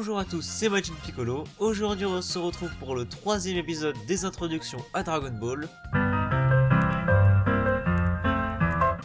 Bonjour à tous, c'est Majin Piccolo. Aujourd'hui on se retrouve pour le 3e épisode des introductions à Dragon Ball,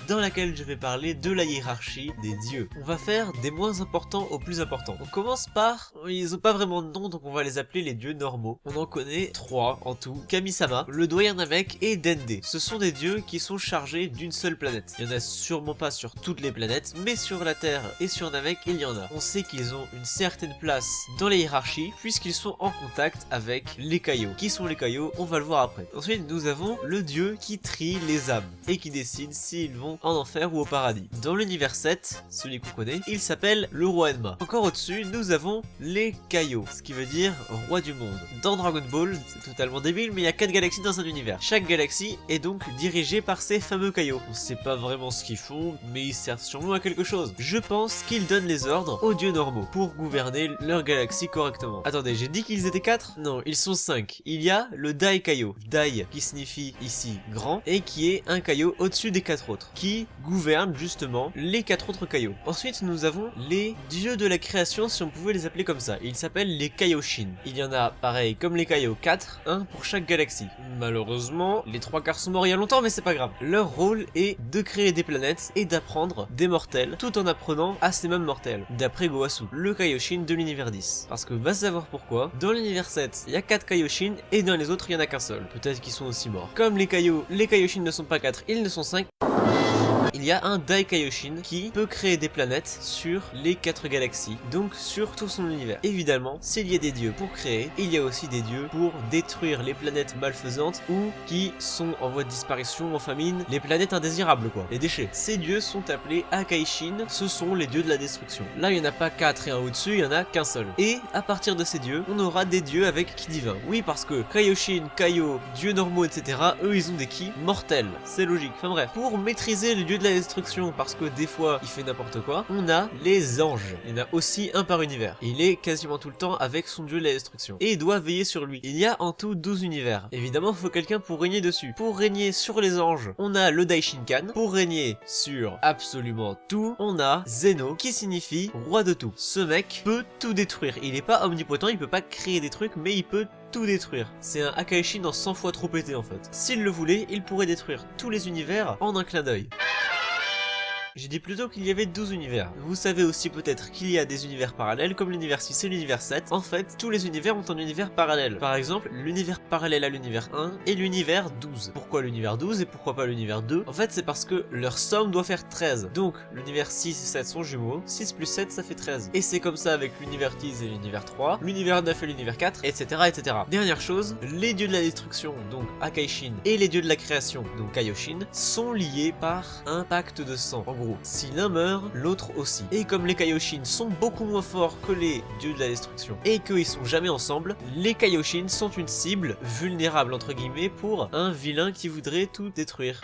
dans laquelle je vais parler de la hiérarchie des dieux. On va faire des moins importants aux plus importants. On commence par... Ils ont pas vraiment de nom, donc on va les appeler les dieux normaux. On en connaît 3 en tout. Kami-sama, le doyen Namek et Dende. Ce sont des dieux qui sont chargés d'une seule planète. Il y en a sûrement pas sur toutes les planètes, mais sur la Terre et sur Namek, il y en a. On sait qu'ils ont une certaine place dans les hiérarchies, puisqu'ils sont en contact avec les Kaio. Qui sont les Kaio? On va le voir après. Ensuite, nous avons le dieu qui trie les âmes et qui décide s'ils vont en enfer ou au paradis. Dans l'univers 7, celui qu'on connaît, il s'appelle le roi Enma. Encore au-dessus, nous avons les Kaio, ce qui veut dire roi du monde. Dans Dragon Ball, c'est totalement débile, mais il y a 4 galaxies dans un univers. Chaque galaxie est donc dirigée par ces fameux Kaio. On sait pas vraiment ce qu'ils font, mais ils servent sûrement à quelque chose. Je pense qu'ils donnent les ordres aux dieux normaux pour gouverner leur galaxie correctement. Attendez, j'ai dit qu'ils étaient 4? Non, ils sont 5. Il y a le Dai Kaio, Dai qui signifie ici grand, et qui est un Kaio au-dessus des 4 autres, qui gouverne justement les 4 autres Kaio. Ensuite, nous avons les dieux de la création, si on pouvait les appeler comme ça. Ils s'appellent les Kaioshin. Il y en a, pareil, comme les Kaio, 4, un pour chaque galaxie. Malheureusement, les 3 quarts sont morts il y a longtemps, mais c'est pas grave. Leur rôle est de créer des planètes et d'apprendre des mortels, tout en apprenant à ces mêmes mortels. D'après Goasu, le Kaioshin de l'univers 10. Parce que va savoir pourquoi, dans l'univers 7, il y a 4 Kaioshin, et dans les autres, il y en a qu'un seul. Peut-être qu'ils sont aussi morts. Comme les Kaioshin ne sont pas 4, ils ne sont 5. Il y a un Dai Kaioshin qui peut créer des planètes sur les 4 galaxies, donc sur tout son univers. Évidemment, s'il y a des dieux pour créer, il y a aussi des dieux pour détruire les planètes malfaisantes ou qui sont en voie de disparition, en famine, les planètes indésirables quoi, les déchets. Ces dieux sont appelés Akaishin, ce sont les dieux de la destruction. Là, il n'y en a pas 4 et un au-dessus, il n'y en a qu'un seul. Et à partir de ces dieux, on aura des dieux avec ki divin. Oui, parce que Kaioshin, Kaio, dieux normaux, etc., eux, ils ont des ki mortels. C'est logique. Enfin bref, pour maîtriser le dieu de la destruction, parce que des fois il fait n'importe quoi, on a les anges. Il y en a aussi un par univers. Il est quasiment tout le temps avec son dieu de la destruction et il doit veiller sur lui. Il y a en tout 12 univers. Évidemment, il faut quelqu'un pour régner dessus. Pour régner sur les anges, on a le Daishinkan. Pour régner sur absolument tout, on a Zeno, qui signifie roi de tout. Ce mec peut tout détruire. Il est pas omnipotent, il peut pas créer des trucs, mais il peut tout détruire. C'est un Akaishin en 100 fois trop pété en fait. S'il le voulait, il pourrait détruire tous les univers en un clin d'œil. J'ai dit plutôt qu'il y avait 12 univers. Vous savez aussi peut-être qu'il y a des univers parallèles comme l'univers 6 et l'univers 7. En fait, tous les univers ont un univers parallèle. Par exemple, l'univers parallèle à l'univers 1 et l'univers 12. Pourquoi l'univers 12 et pourquoi pas l'univers 2? En fait, c'est parce que leur somme doit faire 13. Donc, l'univers 6 et 7 sont jumeaux. 6 plus 7, ça fait 13. Et c'est comme ça avec l'univers 10 et l'univers 3, l'univers 9 et l'univers 4, etc., etc. Dernière chose, les dieux de la destruction, donc Akaishin, et les dieux de la création, donc Kaioshin, sont liés par un pacte de sang. En gros, si l'un meurt, l'autre aussi. Et comme les Kaioshin sont beaucoup moins forts que les dieux de la destruction et qu'ils sont jamais ensemble, les Kaioshin sont une cible vulnérable entre guillemets pour un vilain qui voudrait tout détruire.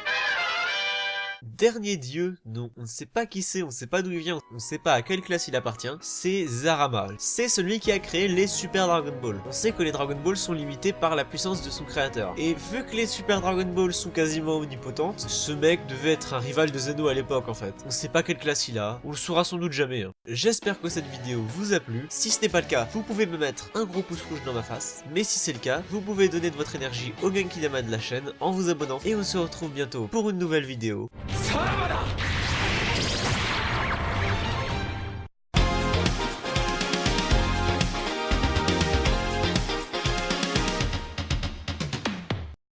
Dernier dieu, non, on ne sait pas qui c'est, on ne sait pas d'où il vient, on ne sait pas à quelle classe il appartient, c'est Zarama. C'est celui qui a créé les Super Dragon Ball. On sait que les Dragon Ball sont limités par la puissance de son créateur. Et vu que les Super Dragon Ball sont quasiment omnipotentes, ce mec devait être un rival de Zeno à l'époque en fait. On sait pas quelle classe il a, on le saura sans doute jamais. J'espère que cette vidéo vous a plu. Si ce n'est pas le cas, vous pouvez me mettre un gros pouce rouge dans ma face. Mais si c'est le cas, vous pouvez donner de votre énergie au Genkidama de la chaîne en vous abonnant. Et on se retrouve bientôt pour une nouvelle vidéo. さらばだ